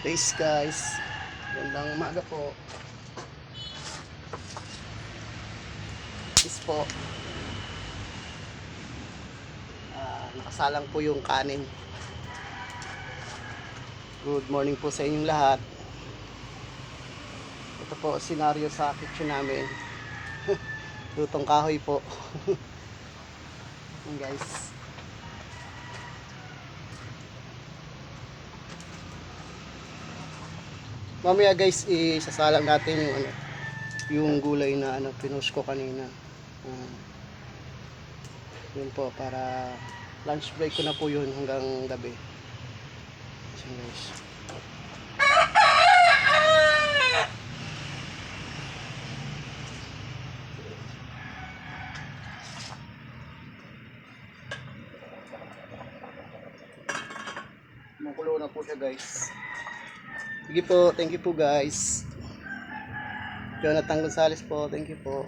Guys, gandang umaga po. Peace po. Nakasalang po yung kanin. Good morning po sa inyong lahat. Ito po senaryo sa kitchen namin. Lutong kahoy po. Guys. Mamaya guys, isasalang natin yung gulay na pinost ko kanina. Yun po, para lunch break ko na po yun hanggang gabi. So guys. Makulo na po siya guys. Sige po, thank you po guys. Jonathan Gonzales po, thank you po.